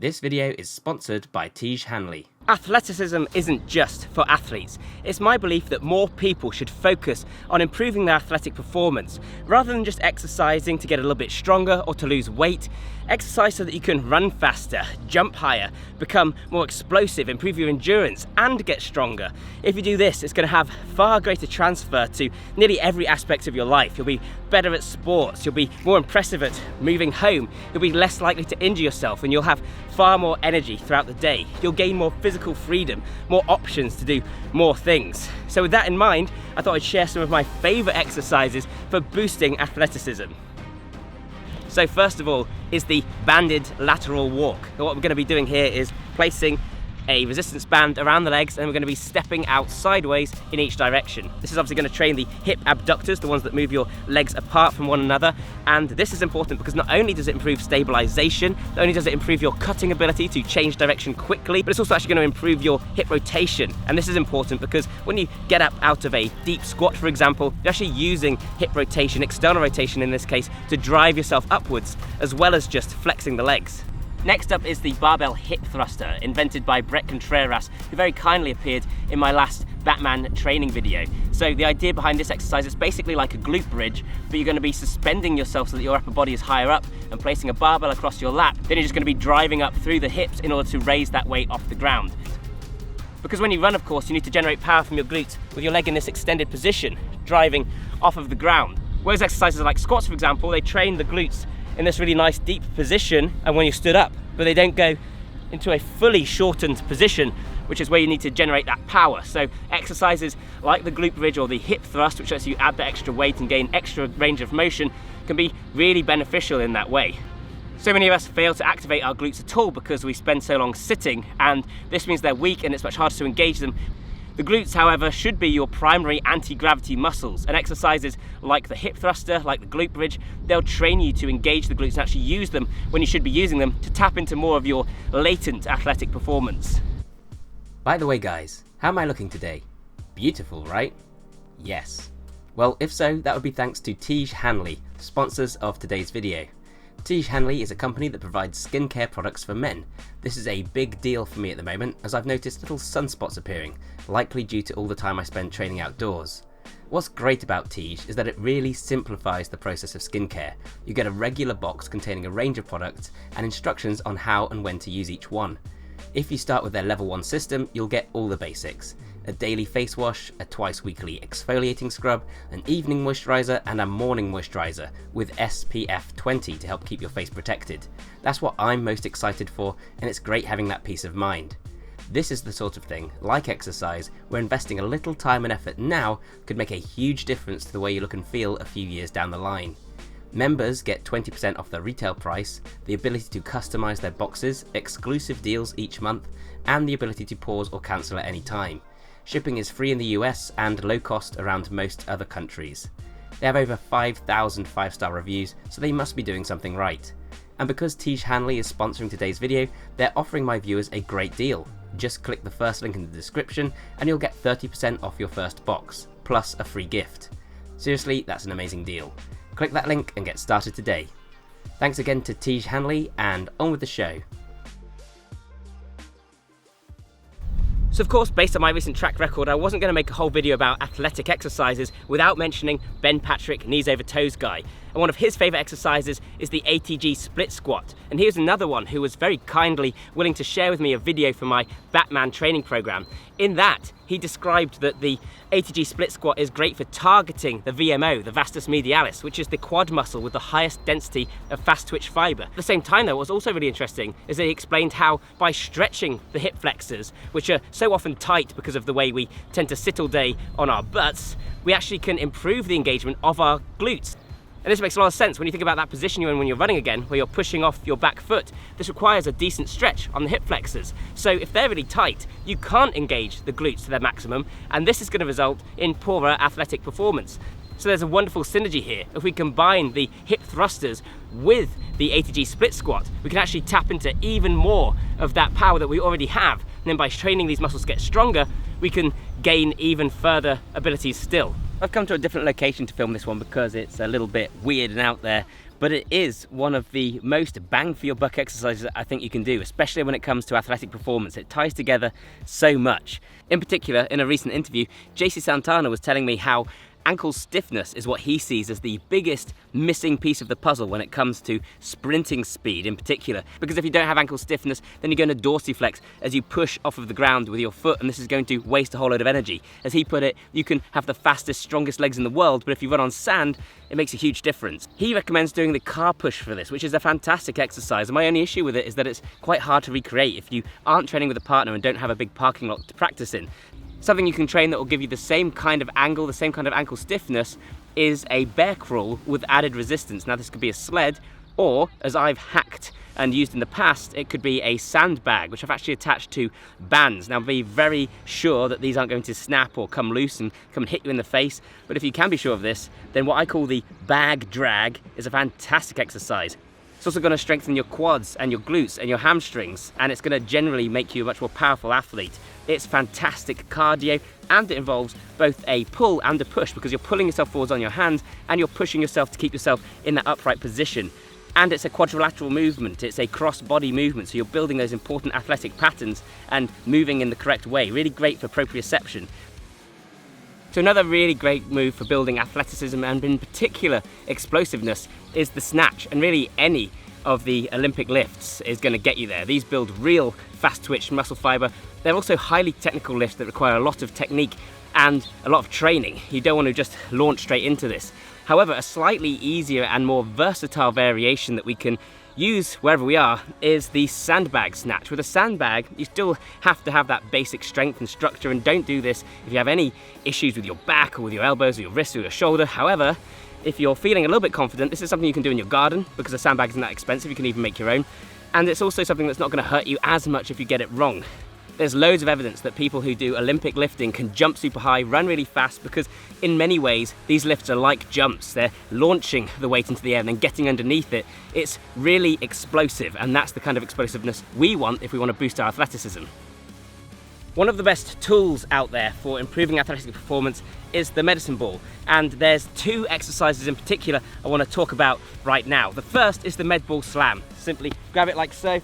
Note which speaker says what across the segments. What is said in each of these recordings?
Speaker 1: This video is sponsored by ATG Hanley.
Speaker 2: Athleticism isn't just for athletes. It's my belief that more people should focus on improving their athletic performance rather than just exercising to get a little bit stronger or to lose weight. Exercise so that you can run faster, jump higher, become more explosive, improve your endurance and get stronger. If you do this, it's going to have far greater transfer to nearly every aspect of your life. You'll be better at sports, you'll be more impressive at moving home, you'll be less likely to injure yourself, and you'll have far more energy throughout the day. You'll gain more physical freedom, more options to do more things. So with that in mind, I thought I'd share some of my favourite exercises for boosting athleticism. So first of all is the banded lateral walk. And what we're going to be doing here is placing a resistance band around the legs, and we're going to be stepping out sideways in each direction. This is obviously going to train the hip abductors, the ones that move your legs apart from one another, and this is important because not only does it improve stabilization, not only does it improve your cutting ability to change direction quickly, but it's also actually going to improve your hip rotation. And this is important because when you get up out of a deep squat, for example, you're actually using hip rotation, external rotation in this case, to drive yourself upwards as well as just flexing the legs. Next up is the Barbell Hip Thruster, invented by Brett Contreras, who very kindly appeared in my last Batman training video. So the idea behind this exercise is basically like a glute bridge, but you're going to be suspending yourself so that your upper body is higher up and placing a barbell across your lap. Then you're just going to be driving up through the hips in order to raise that weight off the ground. Because when you run, of course, you need to generate power from your glutes with your leg in this extended position, driving off of the ground. Whereas exercises like squats, for example, they train the glutes in this really nice deep position and when you stood up, but they don't go into a fully shortened position, which is where you need to generate that power. So exercises like the glute bridge or the hip thrust, which lets you add the extra weight and gain extra range of motion, can be really beneficial in that way. So many of us fail to activate our glutes at all because we spend so long sitting, and this means they're weak and it's much harder to engage them. The glutes, however, should be your primary anti-gravity muscles, and exercises like the hip thruster, like the glute bridge, they'll train you to engage the glutes and actually use them when you should be using them to tap into more of your latent athletic performance.
Speaker 1: By the way guys, how am I looking today? Beautiful, right? Yes. Well, if so, that would be thanks to ATG Hanley, sponsors of today's video. ATG Hanley is a company that provides skincare products for men. This is a big deal for me at the moment as I've noticed little sunspots appearing, likely due to all the time I spend training outdoors. What's great about ATG is that it really simplifies the process of skincare. You get a regular box containing a range of products and instructions on how and when to use each one. If you start with their level 1 system, you'll get all the basics. A daily face wash, a twice weekly exfoliating scrub, an evening moisturizer and a morning moisturizer with SPF 20 to help keep your face protected. That's what I'm most excited for, and it's great having that peace of mind. This is the sort of thing, like exercise, where investing a little time and effort now could make a huge difference to the way you look and feel a few years down the line. Members get 20% off their retail price, the ability to customize their boxes, exclusive deals each month, and the ability to pause or cancel at any time. Shipping is free in the US and low cost around most other countries. They have over 5,000 5-star reviews, so they must be doing something right. And because ATG Hanley is sponsoring today's video, they're offering my viewers a great deal. Just click the first link in the description and you'll get 30% off your first box, plus a free gift. Seriously, that's an amazing deal. Click that link and get started today. Thanks again to ATG Hanley, and on with the show.
Speaker 2: So of course, based on my recent track record, I wasn't going to make a whole video about athletic exercises without mentioning Ben Patrick knees over toes guy. And one of his favourite exercises is the ATG Split Squat. And here's another one who was very kindly willing to share with me a video from my Batman training program. In that, he described that the ATG Split Squat is great for targeting the VMO, the vastus medialis, which is the quad muscle with the highest density of fast twitch fibre. At the same time though, what's also really interesting is that he explained how by stretching the hip flexors, which are so often tight because of the way we tend to sit all day on our butts, we actually can improve the engagement of our glutes. And this makes a lot of sense when you think about that position you're in when you're running again, where you're pushing off your back foot. This requires a decent stretch on the hip flexors. So if they're really tight, you can't engage the glutes to their maximum, and this is going to result in poorer athletic performance. So there's a wonderful synergy here. If we combine the hip thrusters with the ATG split squat, we can actually tap into even more of that power that we already have. And then by training these muscles to get stronger, we can gain even further abilities still. I've come to a different location to film this one because it's a little bit weird and out there, but it is one of the most bang for your buck exercises I think you can do, especially when it comes to athletic performance. It ties together so much. In particular, in a recent interview, JC Santana was telling me how ankle stiffness is what he sees as the biggest missing piece of the puzzle when it comes to sprinting speed in particular. Because if you don't have ankle stiffness, then you're going to dorsiflex as you push off of the ground with your foot, and this is going to waste a whole load of energy. As he put it, you can have the fastest, strongest legs in the world, but if you run on sand, it makes a huge difference. He recommends doing the car push for this, which is a fantastic exercise, and my only issue with it is that it's quite hard to recreate if you aren't training with a partner and don't have a big parking lot to practice in. Something you can train that will give you the same kind of angle, the same kind of ankle stiffness, is a bear crawl with added resistance. Now this could be a sled, or as I've hacked and used in the past, it could be a sandbag, which I've actually attached to bands. Now be very sure that these aren't going to snap or come loose and come and hit you in the face, but if you can be sure of this, then what I call the bag drag is a fantastic exercise. It's also going to strengthen your quads and your glutes and your hamstrings, and it's going to generally make you a much more powerful athlete. It's fantastic cardio, and it involves both a pull and a push, because you're pulling yourself forwards on your hands and you're pushing yourself to keep yourself in that upright position. And it's a quadrilateral movement, it's a cross-body movement, so you're building those important athletic patterns and moving in the correct way. Really great for proprioception. So another really great move for building athleticism, and in particular explosiveness, is the snatch, and really any of the Olympic lifts is going to get you there. These build real fast twitch muscle fiber. They're also highly technical lifts that require a lot of technique and a lot of training. You don't want to just launch straight into this. However, a slightly easier and more versatile variation that we can use wherever we are is the sandbag snatch. With a sandbag, you still have to have that basic strength and structure, and don't do this if you have any issues with your back or with your elbows or your wrists or your shoulder. However, if you're feeling a little bit confident, this is something you can do in your garden, because a sandbag isn't that expensive, you can even make your own. And it's also something that's not going to hurt you as much if you get it wrong. There's loads of evidence that people who do Olympic lifting can jump super high, run really fast, because in many ways these lifts are like jumps. They're launching the weight into the air and then getting underneath it. It's really explosive, and that's the kind of explosiveness we want if we want to boost our athleticism. One of the best tools out there for improving athletic performance is the medicine ball, and there's two exercises in particular I want to talk about right now. The first is the med ball slam. Simply grab it like so,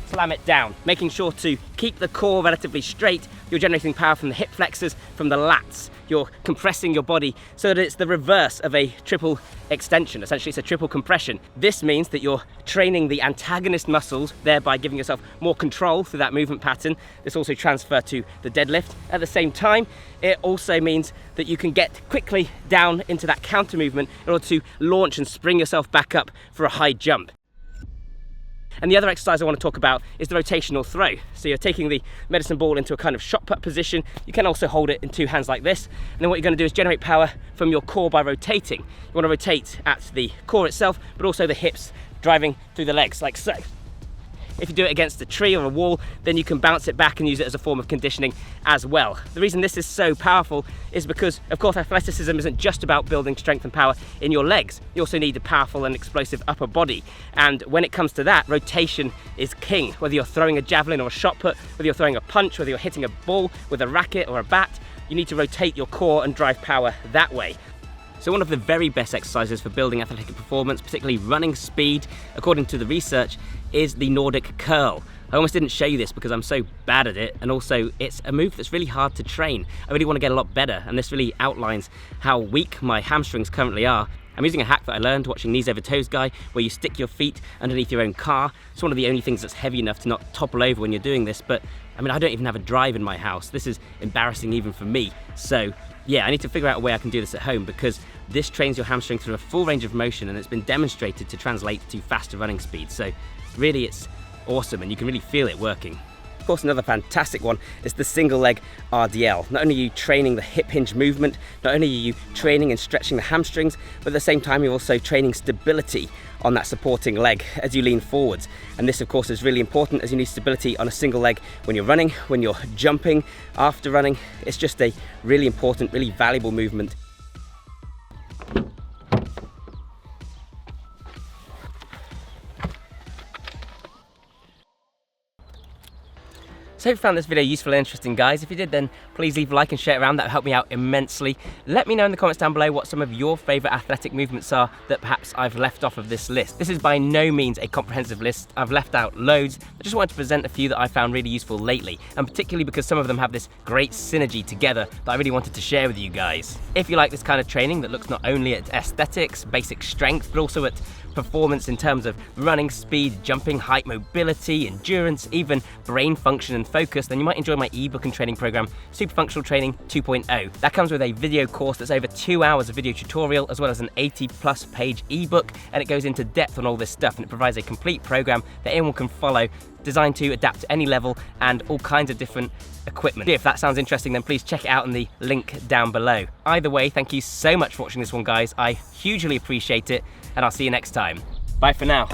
Speaker 2: slam it down, making sure to keep the core relatively straight. You're generating power from the hip flexors, from the lats. You're compressing your body so that it's the reverse of a triple extension. Essentially, it's a triple compression. This means that you're training the antagonist muscles, thereby giving yourself more control through that movement pattern. This also transfers to the deadlift. At the same time, it also means that you can get quickly down into that counter movement in order to launch and spring yourself back up for a high jump. And the other exercise I want to talk about is the rotational throw. So you're taking the medicine ball into a kind of shot put position. You can also hold it in two hands like this. And then what you're going to do is generate power from your core by rotating. You want to rotate at the core itself, but also the hips driving through the legs like so. If you do it against a tree or a wall, then you can bounce it back and use it as a form of conditioning as well. The reason this is so powerful is because, of course, athleticism isn't just about building strength and power in your legs. You also need a powerful and explosive upper body. And when it comes to that, rotation is king. Whether you're throwing a javelin or a shot put, whether you're throwing a punch, whether you're hitting a ball with a racket or a bat, you need to rotate your core and drive power that way. So one of the very best exercises for building athletic performance, particularly running speed, according to the research, is the Nordic Curl. I almost didn't show you this because I'm so bad at it, and also it's a move that's really hard to train. I really want to get a lot better, and this really outlines how weak my hamstrings currently are. I'm using a hack that I learned watching Knees Over Toes Guy, where you stick your feet underneath your own car. It's one of the only things that's heavy enough to not topple over when you're doing this, but I mean, I don't even have a drive in my house. This is embarrassing even for me. So yeah, I need to figure out a way I can do this at home, because this trains your hamstring through a full range of motion, and it's been demonstrated to translate to faster running speed. So really it's awesome, and you can really feel it working. Of course, another fantastic one is the single leg RDL. Not only are you training the hip hinge movement, not only are you training and stretching the hamstrings, but at the same time you're also training stability on that supporting leg as you lean forwards. And this, of course, is really important, as you need stability on a single leg when you're running, when you're jumping, after running. It's just a really important, really valuable movement. So hope you found this video useful and interesting, guys. If you did, then please leave a like and share it around. That would help me out immensely. Let me know in the comments down below what some of your favourite athletic movements are that perhaps I've left off of this list. This is by no means a comprehensive list. I've left out loads. I just wanted to present a few that I found really useful lately, and particularly because some of them have this great synergy together that I really wanted to share with you guys. If you like this kind of training that looks not only at aesthetics, basic strength, but also at performance in terms of running speed, jumping height, mobility, endurance, even brain function and focus, then you might enjoy my ebook and training program, Super Functional Training 2.0. That comes with a video course that's over 2 hours of video tutorial, as well as an 80+ page ebook, and it goes into depth on all this stuff, and it provides a complete program that anyone can follow, designed to adapt to any level and all kinds of different equipment. If that sounds interesting, then please check it out in the link down below. Either way, thank you so much for watching this one, guys. I hugely appreciate it, and I'll see you next time. Bye for now.